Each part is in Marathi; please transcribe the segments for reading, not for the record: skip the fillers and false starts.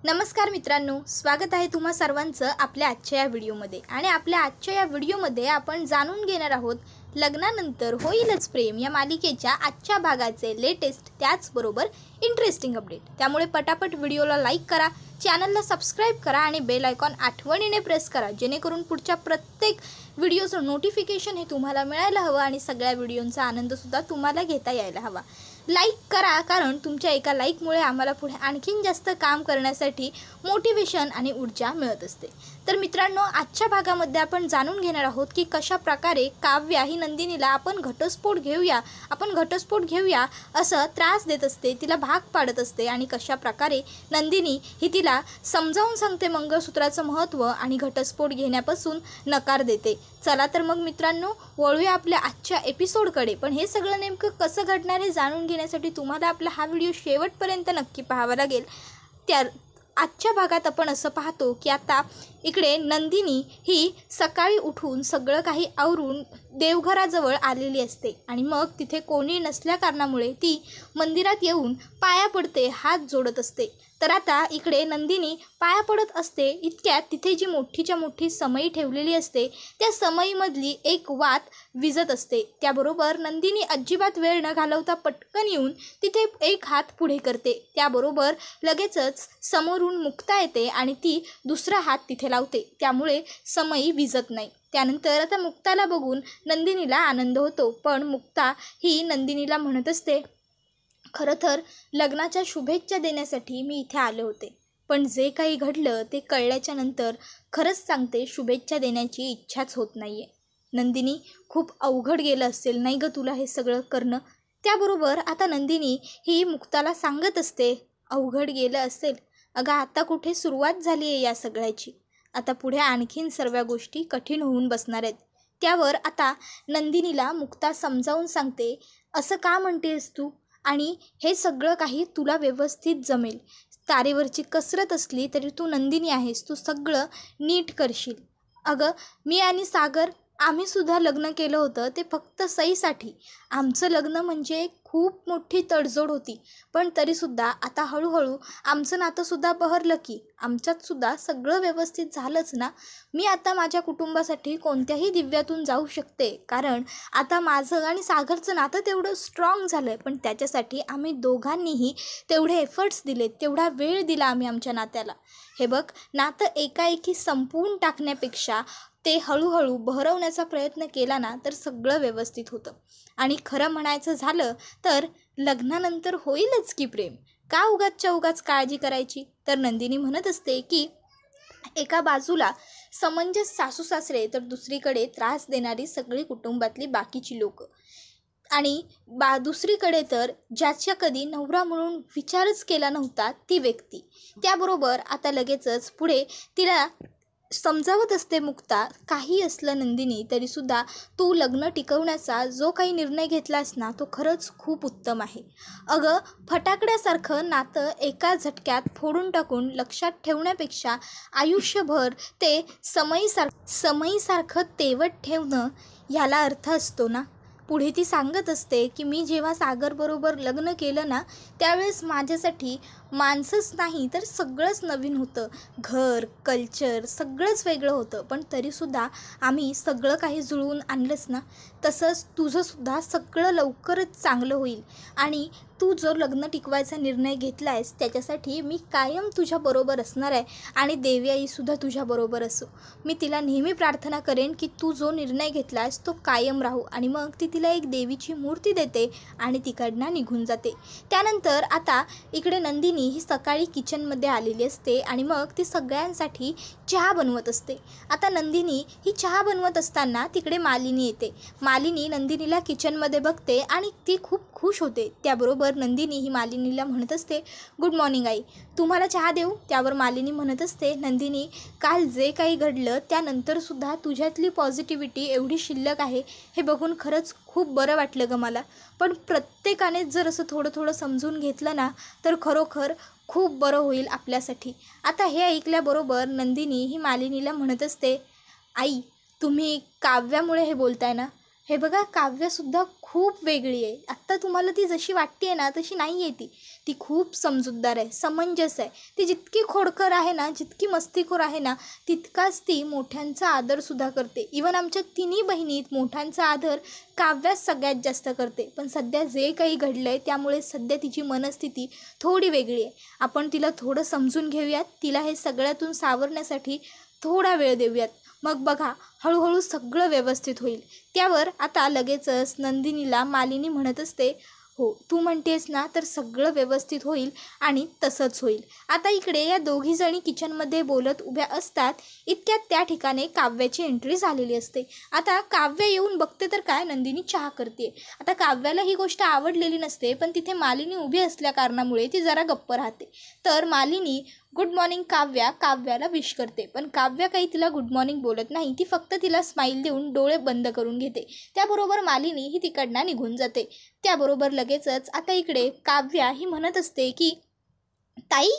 नमस्कार मित्रांनो, स्वागत आहे तुम्हा सर्वांचं आपल्या आजच्या या व्हिडिओमध्ये। आणि आपल्या आजच्या या व्हिडिओमध्ये आपण जाणून घेणार आहोत लग्नानंतर होईलच प्रेम या मालिकेच्या आजच्या भागाचे लेटेस्ट त्याचबरोबर इंटरेस्टिंग अपडेट। त्यामुळे पटापट व्हिडिओला लाईक करा, चॅनलला सबस्क्राइब करा आणि बेल आयकॉन आठवणीने प्रेस करा, जेणेकरून पुढच्या प्रत्येक व्हिडिओचं नोटिफिकेशन हे तुम्हाला मिळायला हवं आणि सगळ्या व्हिडिओंचा आनंद सुद्धा तुम्हाला घेता यायला हवा। लाईक करा, कारण तुमच्या एका लाईकमुळे आम्हाला पुढे आणखीन जास्त काम करण्यासाठी मोटिवेशन आणि ऊर्जा मिळत असते। तर मित्रांनो, आजच्या भागामध्ये आपण जाणून घेणार आहोत की कशा प्रकारे काव्या ही नंदिनीला आपण घटस्फोट घेऊया असं त्रास देत असते, तिला भाग पाडत असते आणि कशा प्रकारे नंदिनी ही तिला समजावून सांगते मंगळसूत्राचं महत्त्व आणि घटस्फोट घेण्यापासून नकार देते। चला तर मग मित्रांनो, वळूया आपल्या आजच्या एपिसोडकडे। पण हे सगळं नेमकं कसं घडणार हे जाणून घेण्यासाठी तुम्हाला आपला हा व्हिडिओ शेवटपर्यंत नक्की पाहावा लागेल। आजच्या भागात आपण असं पाहतो की आता इकडे नंदिनी ही सकाळी उठून सगळं काही आवरून देवघराजवळ आलेली असते आणि मग तिथे कोणी नसल्या कारणामुळे ती मंदिरात येऊन पाया पडते, हात जोडत असते। तर आता इकडे नंदिनी पाया पडत असते, इतक्यात तिथे जी मोठीच्या मोठी समई ठेवलेली असते त्या समईमधली एक वात विझत असते। त्याबरोबर नंदिनी अजिबात वेळ न घालवता पटकन येऊन तिथे एक हात पुढे करते। त्याबरोबर लगेचच समोरून मुक्ता येते आणि ती दुसरा हात तिथे लावते, त्यामुळे समई विझत नाही। त्यानंतर आता मुक्ताला बघून नंदिनीला आनंद होतो, पण मुक्ता ही नंदिनीला म्हणत असते, खरं तर लग्नाच्या शुभेच्छा देण्यासाठी मी इथे आले होते, पण जे काही घडलं ते कळल्याच्या नंतर खरंच सांगते, शुभेच्छा देण्याची इच्छाच होत नाहीये। नंदिनी, खूप अवघड गेलं असेल नाही ग तुला हे सगळं करणं। त्याबरोबर आता नंदिनी ही मुक्ताला सांगत असते, अवघड गेलं असेल अगं, आता कुठे सुरुवात झाली आहे या सगळ्याची, आता पुढे आणखीन सर्व गोष्टी कठीण होऊन बसणार आहेत। त्यावर आता नंदिनीला मुक्ता समजावून सांगते, असं का म्हणतेस तू, आणि हे सगळं काही तुला व्यवस्थित जमेल। तारेवरची कसरत असली तरी तू नंदिनी आहेस, तू सगळं नीट करशील। अगं, मी आणि सागर आम्ही सुद्धा लग्न केलं होतं, ते फक्त सईसाठी। आमचं लग्न म्हणजे खूप मोठी तडजोड होती, पण तरीसुद्धा आता हळूहळू आमचं नातंसुद्धा बहरलं की आमच्यातसुद्धा सगळं व्यवस्थित झालंच ना। मी आता माझ्या कुटुंबासाठी कोणत्याही दिव्यातून जाऊ शकते, कारण आता माझं आणि सागरचं नातं तेवढं स्ट्रॉंग झालं आहे। पण त्याच्यासाठी आम्ही दोघांनीही तेवढे एफर्ट्स दिलेत, तेवढा वेळ दिला आम्ही आमच्या नात्याला। हे बघ, नातं एकाएकी संपवून टाकण्यापेक्षा ते हळूहळू बहरवण्याचा प्रयत्न केला ना तर सगळं व्यवस्थित होतं। आणि खरं म्हणायचं झालं तर लग्नानंतर होईलच की प्रेम, का उगाचच्या उगाच काळजी करायची। तर नंदिनी म्हणत असते की एका बाजूला समंजस सासू सासरे, तर दुसरीकडे त्रास देणारी सगळी कुटुंबातली बाकीची लोक, आणि दुसरीकडे तर ज्याच्या कधी नवरा म्हणून विचारच केला नव्हता ती व्यक्ती। त्याबरोबर आता लगेचच पुढे तिला समजावत असते मुक्ता, काही असलं नंदिनी तरीसुद्धा तू लग्न टिकवण्याचा जो काही निर्णय घेतलास ना तो खरंच खूप उत्तम आहे। अगं, फटाकड्यासारखं नातं एका झटक्यात फोडून टाकून लक्षात ठेवण्यापेक्षा आयुष्यभर ते समईसारखं तेवत ठेवणं ह्याला अर्थ असतो ना। पुढे ती सांगत असते की मी जेव्हा सागरबरोबर लग्न केलं ना त्यावेळेस माझ्यासाठी माणसंच नाही तर सगळंच नवीन होतं, घर, कल्चर सगळंच वेगळं होतं, पण तरीसुद्धा आम्ही सगळं काही जुळवून आणलंच ना। तसंच तुझंसुद्धा सगळं लवकरच चांगलं होईल, आणि तू जो लग्न टिकवायचा निर्णय घेतला आहेस त्याच्यासाठी मी कायम तुझ्याबरोबर असणार आहे, आणि देवी आईसुद्धा तुझ्याबरोबर असो। मी तिला नेहमी प्रार्थना करेन की तू जो निर्णय घेतला आहेस तो कायम राहू। आणि मग ती तिला एक देवीची मूर्ती देते आणि तिकडनं निघून जाते। त्यानंतर आता इकडे नंदिनी ही सकाळी किचनमध्ये आलेली असते आणि मग ती सगळ्यांसाठी चहा बनवत असते। आता नंदिनी ही चहा बनवत असताना तिकडे मालिनी येते। मालिनी नंदिनीला किचनमध्ये बघते आणि ती खूप खुश होते। त्याबरोबर नंदिनी ही मालिनीला म्हणत असते, गुड मॉर्निंग आई, तुम्हाला चहा देऊ। त्यावर मालिनी म्हणत असते, नंदिनी, काल जे काही घडलं त्यानंतरसुद्धा तुझ्यातली पॉझिटिव्हिटी एवढी शिल्लक आहे हे बघून खरंच खूप बरं वाटलं ग मला। पण प्रत्येकाने जर असं थोडं थोडं समजून घेतलं ना तर खरोखर खूप बरं होईल आपल्यासाठी। आता हे ऐकल्याबरोबर नंदिनी ही मालिनीला म्हणत असते, आई, तुम्ही काव्यामुळे हे बोलताय ना, हे बघा, काव्यसुद्धा खूप वेगळी आहे. आत्ता तुम्हाला ती जशी वाटते आहे ना तशी नाही आहे ती. ती खूप समजूतदार आहे, समंजस आहे. ती जितकी खोडकर आहे ना, जितकी मस्तीखोर आहे ना, तितकाच ती मोठ्यांचा आदरसुद्धा करते. इवन आमच्या तिन्ही बहिणीत मोठ्यांचा आदर काव्याच सगळ्यात जास्त करते. पण सध्या जे काही घडलं आहे त्यामुळे सध्या तिची मनस्थिती थोडी वेगळी आहे. आपण तिला थोडं समजून घेऊयात, तिला हे सगळ्यातून सावरण्यासाठी थोडा वेळ देऊयात. मग बघा, हळूहळू सगळं व्यवस्थित होईल. त्यावर आता लगेचच नंदिनीला मालिनी म्हणत असते, हो तू म्हणतेस ना तर सगळं व्यवस्थित होईल आणि तसंच होईल. आता इकडे या दोघीजणी किचनमध्ये बोलत उभ्या असतात. इतक्यात त्या ठिकाणी काव्याची एंट्री झालेली असते. आता काव्य येऊन बघते तर काय, नंदिनी चहा करते. आता काव्याला ही गोष्ट आवडलेली नसते, पण तिथे मालिनी उभी असल्या कारणामुळे ती जरा गप्प राहते. तर मालिनी गुड मॉर्निंग काव्याला विश करते, पण काव्य काही तिला गुड मॉर्निंग बोलत नाही. ती फक्त तिला स्माईल देऊन डोळे बंद करून घेते. त्याबरोबर मालिनी ही तिकडनं निघून जाते. त्याबरोबर लगेचच आता इकडे काव्या ही म्हणत असते की ताई,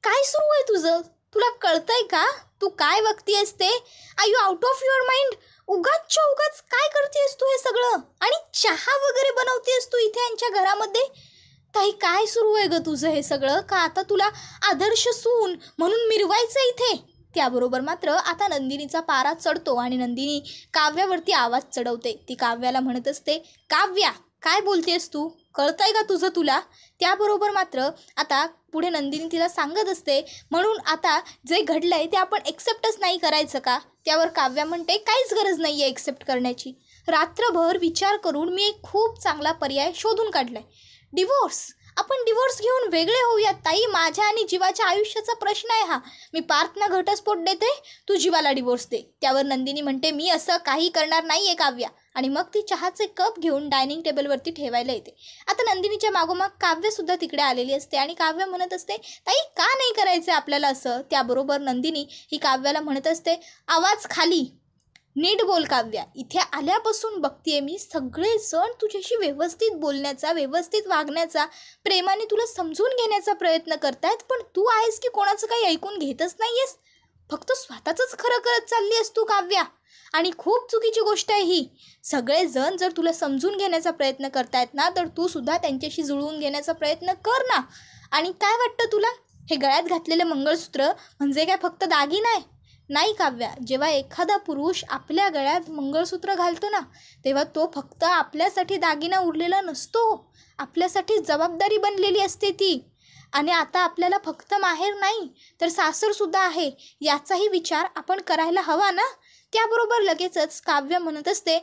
काय सुरू आहे तुझं? तुला कळतंय का? तू काय बघतीयस ते? Are you out of your mind? उगाच काय करतेस तू हे सगळं? आणि चहा वगैरे बनवतेस तू इथे यांच्या घरामध्ये? ताई, काय सुरू आहे ग तुझं हे सगळं? का आता तुला आदर्श सून म्हणून मिरवायचं इथे? त्याबरोबर मात्र आता नंदिनीचा पारा चढतो आणि नंदिनी काव्यावरती आवाज चढवते. ती काव्याला म्हणत असते, काव्या काय बोलतेस तू? कळतंय का तुझं तुला? त्याबरोबर मात्र आता पुढे नंदिनी तिला सांगत असते, म्हणून आता जे घडलंय ते आपण एक्सेप्टच नाही करायचं का? त्यावर काव्या म्हणते, काहीच गरज नाही आहे एक्सेप्ट करण्याची. रात्रभर विचार करून मी एक खूप चांगला पर्याय शोधून काढलाय, डिवोर्स. आपण डिवोर्स घेऊन वेगळे होऊयात ताई. माझ्या आणि जीवाच्या आयुष्याचा प्रश्न आहे हा. मी पार्थना घटस्फोट देते, तू जीवाला डिवोर्स दे. त्यावर नंदिनी म्हणते, मी असं काही करणार नाही आहे काव्या. आणि मग ती चहाचे कप घेऊन डायनिंग टेबलवरती ठेवायला येते. आता नंदिनीच्या मागोमाग काव्यसुद्धा तिकडे आलेली असते आणि काव्य म्हणत असते, ताई का नाही करायचं आपल्याला असं? त्याबरोबर नंदिनी ही काव्याला म्हणत असते, आवाज खाली, नीट बोल काव्या. इथे आल्यापासून बघतेय मी सगळेजण तुझ्याशी व्यवस्थित बोलण्याचा, व्यवस्थित वागण्याचा, प्रेमाने तुला समजून घेण्याचा प्रयत्न करतायत, पण तू आहेस की कोणाचं काही ऐकून घेतच नाहीयेस. फक्त स्वतःच खरं करत चालली आहेस तू काव्या. आणि खूप चुकीची गोष्ट आहे ही. सगळेजण जर तुला समजून घेण्याचा प्रयत्न करतायत ना, तर तू सुद्धा त्यांच्याशी जुळवून घेण्याचा प्रयत्न कर ना. आणि काय वाटतं तुला, हे गळ्यात घातलेलं मंगळसूत्र म्हणजे काय फक्त दागिना आहे? नाही काव्या, जेव्हा एखादा पुरुष आपल्या गळ्यात मंगळसूत्र घालतो ना, तेव्हा तो फक्त आपल्यासाठी दागिना उरलेला नसतो, आपल्यासाठी जबाबदारी बनलेली असते ती. आणि आता आपल्याला फक्त माहेर नाही तर सासरसुद्धा आहे, याचाही विचार आपण करायला हवा ना. त्याबरोबर लगेचच काव्य म्हणत असते,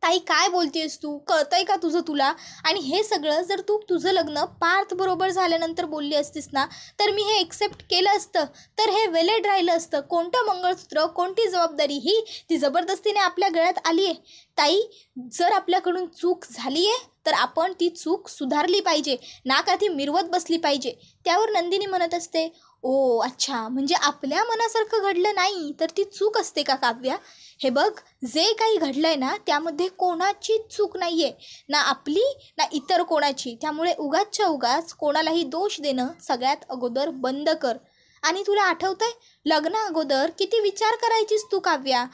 ताई काय बोलतेस तू? कळतंय का तुझं तुला? आणि हे सगळं जर तू तुझं लग्न पार्थ बरोबर झाल्यानंतर बोलली असतीस ना, तर मी हे एक्सेप्ट केलं असतं, तर हे वेलेड राहिलं असतं. कोणतं मंगळसूत्र, कोणती जबाबदारी ही ती जबरदस्तीने आपल्या गळ्यात आली आहे. ताई, जर आपल्याकडून चूक झाली आहे तर आपण ती चूक सुधारली पाहिजे ना, का ती मिरवत बसली पाहिजे. त्यावर नंदिनी म्हणत असते, ओ अच्छा, म्हणजे आपल्या मनासारखं घडलं नाही तर ती चूक असते का काव्या? हे बघ, जे काही घडलंय ना त्यामध्ये कोणाची चूक नाही आहे, ना आपली ना इतर कोणाची. त्यामुळे उगाचच्या उगाच कोणालाही दोष देणं सगळ्यात अगोदर बंद कर. आणि तुला आठवतंय, लग्ना अगोदर किती विचार करायचीस तू काव्या?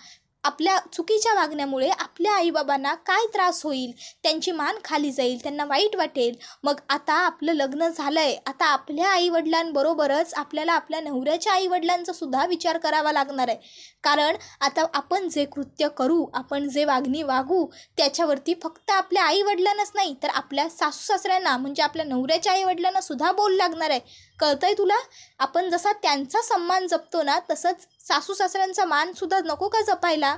आपल्या चुकीच्या वागण्यामुळे आपल्या आईबाबांना काय त्रास होईल, त्यांची मान खाली जाईल, त्यांना वाईट वाटेल. मग आता आपलं लग्न झालं आहे, आता आपल्या आईवडिलांबरोबरच आपल्याला आपल्या नवऱ्याच्या आईवडिलांचा सुद्धा विचार करावा लागणार आहे. कारण आता आपण जे कृत्य करू, आपण जे वागणी वागू, त्याच्यावरती फक्त आपल्या आईवडिलांनाच नाही तर आपल्या सासू सासऱ्यांना म्हणजे आपल्या नवऱ्याच्या आईवडिलांना सुद्धा बोल लागणार आहे. कळतंय तुला? आपण जसा त्यांचा सन्मान जपतो ना, तसंच सासू सासऱ्यांचा मानसुद्धा नको का जपायला?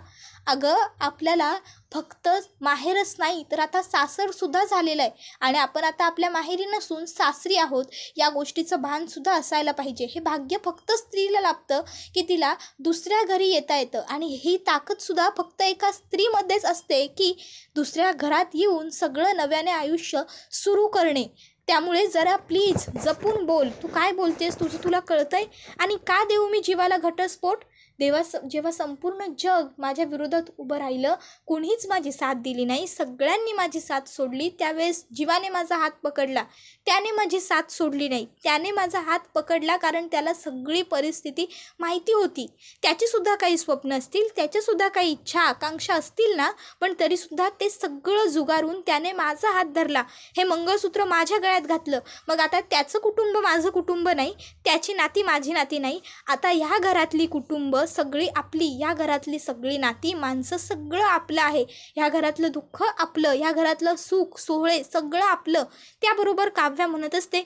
अगं, आपल्याला फक्त माहेरच नाही तर आता सासरसुद्धा झालेलं आहे आणि आपण आता आपल्या माहेरी नसून सासरी आहोत, या गोष्टीचं भानसुद्धा असायला पाहिजे. हे भाग्य फक्त स्त्रीला लाभतं की तिला दुसऱ्या घरी येता येतं, आणि ही ताकदसुद्धा फक्त एका स्त्रीमध्येच असते की दुसऱ्या घरात येऊन सगळं नव्याने आयुष्य सुरू करणे. त्यामुळे जरा प्लीज जपून बोल. तू काय बोलतेस, तुझं तुला कळतंय? आणि का देऊ मी जीवाला घटस्फोट? जेव्हा संपूर्ण जग माझ्या विरोधात उभं राहिलं, कोणीच माझी साथ दिली नाही, सगळ्यांनी माझी साथ सोडली, त्यावेळेस जीवाने माझा हात पकडला, त्याने माझी साथ सोडली नाही. त्याने माझा हात पकडला कारण त्याला सगळी परिस्थिती माहिती होती. त्याचीसुद्धा काही स्वप्न असतील, त्याच्यासुद्धा काही इच्छा आकांक्षा असतील ना, पण तरीसुद्धा ते सगळं जुगारून त्याने माझा हात धरला, हे मंगळसूत्र माझ्या गळ्यात घातलं. मग आता त्याचं कुटुंब माझं कुटुंब नाही, त्याची नाती माझी नाती नाही. आता ह्या घरातली कुटुंब सगळी आपली, या घरातली सगळी नाती माणसं सगळं आपलं आहे. ह्या घरातलं दुःख आपलं, ह्या घरातलं सुख सोहळे सगळं आपलं. त्याबरोबर काव्या म्हणत असते,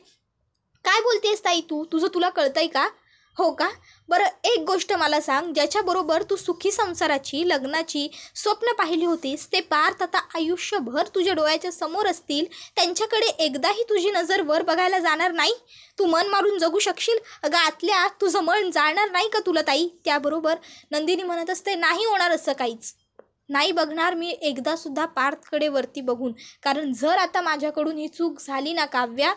काय बोलतेस ताई तू? तुला कळतंय का? हो का? बरं, एक गोष्ट मला सांग, ज्याच्याबरोबर तू सुखी संसाराची लग्नाची स्वप्न पाहिली होतीस, ते पार्थ आता आयुष्यभर तुझ्या डोळ्याच्या समोर असतील, त्यांच्याकडे एकदाही तुझी नजर वर बघायला जाणार नाही? तू मन मारून जगू शकशील? अगं आतल्या आत तुझं मन जाणार नाही का तुला ताई? त्याबरोबर नंदिनी म्हणत असते, नाही होणार असं काहीच. नाही बघणार मी एकदासुद्धा पार्थकडे वरती बघून, कारण जर आता माझ्याकडून ही चूक झाली ना काव्या,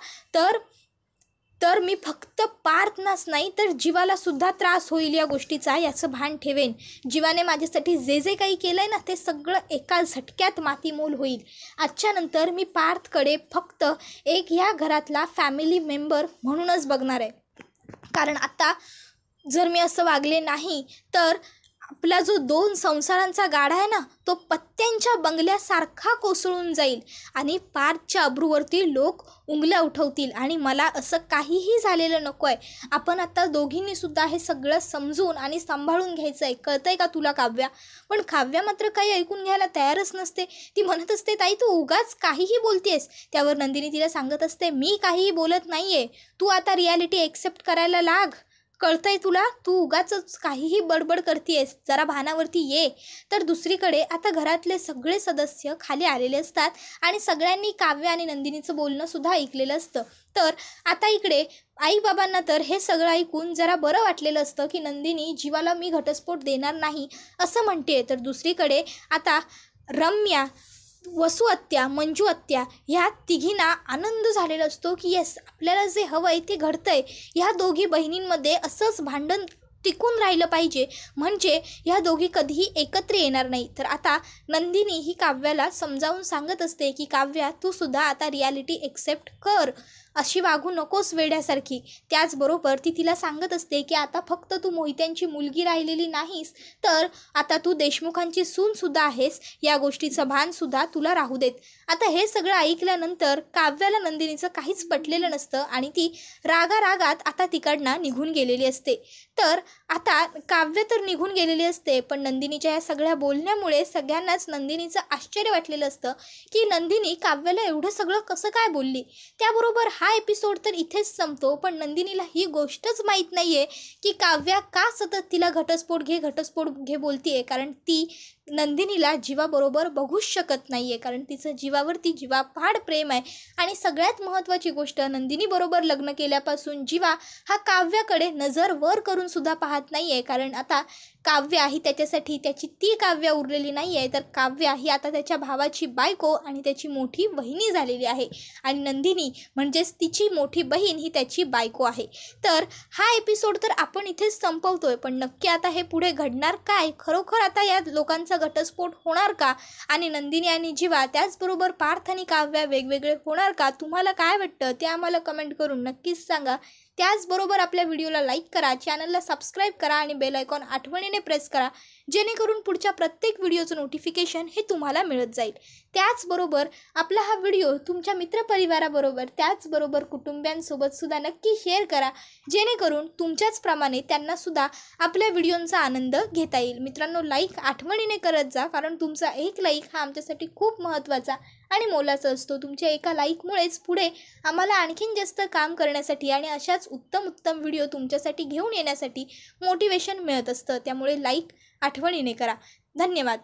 तर मी फक्त पार्थनाच नाही तर जीवाला सुद्धा त्रास होईल या गोष्टीचा, याचं भान ठेवेन. जीवाने माझ्यासाठी जे जे काही केलं आहे ना, ते सगळं एका झटक्यात मातीमोल होईल. आजच्या नंतर मी पार्थकडे फक्त एक ह्या घरातला फॅमिली मेंबर म्हणूनच बघणार आहे. कारण आता जर मी असं वागले नाही तर आपला जो 2 संसारांचा गाडा आहे ना, तो पत्त्यांच्या बंगल्यासारखा कोसळून जाईल आणि पार्थच्या अब्रूवरती लोक उंगल्या उठवतील आणि मला असं काहीही झालेलं नको आहे. आपण आता दोघींनी सुद्धा हे सगळं समजून आणि सांभाळून घ्यायचं आहे. कळतंय का तुला काव्या? पण काव्या मात्र काही ऐकून घ्यायला तयारच नसते. ती म्हणत असते, ताई तू उगाच काहीही बोलतेस. त्यावर नंदिनी तिला सांगत असते, मी काहीही बोलत नाही आहे, तू आता रियालिटी एक्सेप्ट करायला लाग. कळतंय तुला? तू उगाच काहीही बडबड करतेस, जरा भानावरती ये. तर दुसरीकडे आता घरातले सगळे सदस्य खाली आलेले असतात आणि सगळ्यांनी काव्य आणि नंदिनीचं बोलणं सुद्धा ऐकलेलं असतं. तर आता इकडे आईबाबांना तर हे सगळं ऐकून जरा बरं वाटलेलं असतं की नंदिनी जीवाला मी घटस्फोट देणार नाही असं म्हणते. तर दुसरीकडे आता रम्या, वसू आत्या, मंजू आत्या ह्या तिघींना आनंद झालेला असतो की येस, आपल्याला जे हवं आहे ते घडतंय. ह्या दोघी बहिणींमध्ये असंच भांडण टिकून राहिलं पाहिजे, म्हणजे ह्या दोघी कधीही एकत्र येणार नाही. तर आता नंदिनी ही काव्याला समजावून सांगत असते की काव्या, तू सुद्धा आता रियालिटी एक्सेप्ट कर, अशी वागू नकोस वेड्यासारखी. त्याचबरोबर ती तिला सांगत असते की आता फक्त तू मोहित्यांची मुलगी राहिलेली नाहीस, तर आता तू देशमुखांची सूनसुद्धा आहेस, या गोष्टीचं भानसुद्धा तुला राहू देत. आता हे सगळं ऐकल्यानंतर काव्याला नंदिनीचं काहीच पटलेलं नसतं आणि ती रागारागात आता तिकडनं निघून गेलेली असते. तर आता काव्य तर निघून गेलेली असते, पण नंदिनीच्या या सगळ्या बोलण्यामुळे सगळ्यांनाच नंदिनीचं आश्चर्य वाटलेलं असतं की नंदिनी काव्याला एवढं सगळं कसं काय बोलली. त्याबरोबर हा एपिसोड तर इथेच संपतो, पण नंदिनीला ही गोष्टच माहीत नाही आहे की काव्या का सतत तिला घटस्फोट घे बोलतीये. कारण ती नंदिनीला जीवाबरोबर बघूच शकत नाही आहे, कारण तिचं जीवावरती जीवापाड प्रेम आहे. आणि सगळ्यात महत्त्वाची गोष्ट, नंदिनीबरोबर लग्न केल्यापासून जीवा हा काव्याकडे नजर वर करून सुद्धा पाहत नाही आहे. कारण आता काव्या ही त्याच्यासाठी त्याची ती काव्या उरलेली नाही आहे, तर काव्या ही आता त्याच्या भावाची बायको आणि त्याची मोठी बहिणी झालेली आहे. आणि नंदिनी म्हणजेच तिची मोठी बहीण ही त्याची बायको आहे. तर हा एपिसोड तर आपण इथेच संपवतोय, पण नक्की आता हे पुढे घडणार काय? खरोखर आता या लोकांचा घटस्फोट होणार का? आणि नंदिनी आणि जीवा, त्याचबरोबर पार्थ आणि काव्या वेगवेगळे होणार का? तुम्हाला काय वाटतं ते आम्हाला कमेंट करून नक्कीच सांगा. त्याचबरोबर आपल्या व्हिडिओला लाईक करा, चॅनलला सबस्क्राईब करा आणि बेल आयकॉन आठवणीने प्रेस करा, जेणेकरून पुढच्या प्रत्येक व्हिडिओचं नोटिफिकेशन हे तुम्हाला मिळत जाईल. त्याचबरोबर आपला हा व्हिडिओ तुमच्या मित्रपरिवाराबरोबर त्याचबरोबर कुटुंबियांसोबत सुद्धा नक्की शेअर करा, जेणेकरून तुमच्याचप्रमाणे त्यांनासुद्धा आपल्या व्हिडिओंचा आनंद घेता येईल. मित्रांनो, लाईक आठवणीने करत जा, कारण तुमचा एक लाईक हा आमच्यासाठी खूप महत्त्वाचा आणि मोलाचा असतो. तुमच्या एका लाईकमुळेच पुढे आम्हाला आणखीन जास्त काम करण्यासाठी आणि अशाच उत्तम व्हिडिओ तुमच्यासाठी घेऊन येण्यासाठी मोटिवेशन मिळत असतं. त्यामुळे लाईक आठवणीने करा. धन्यवाद.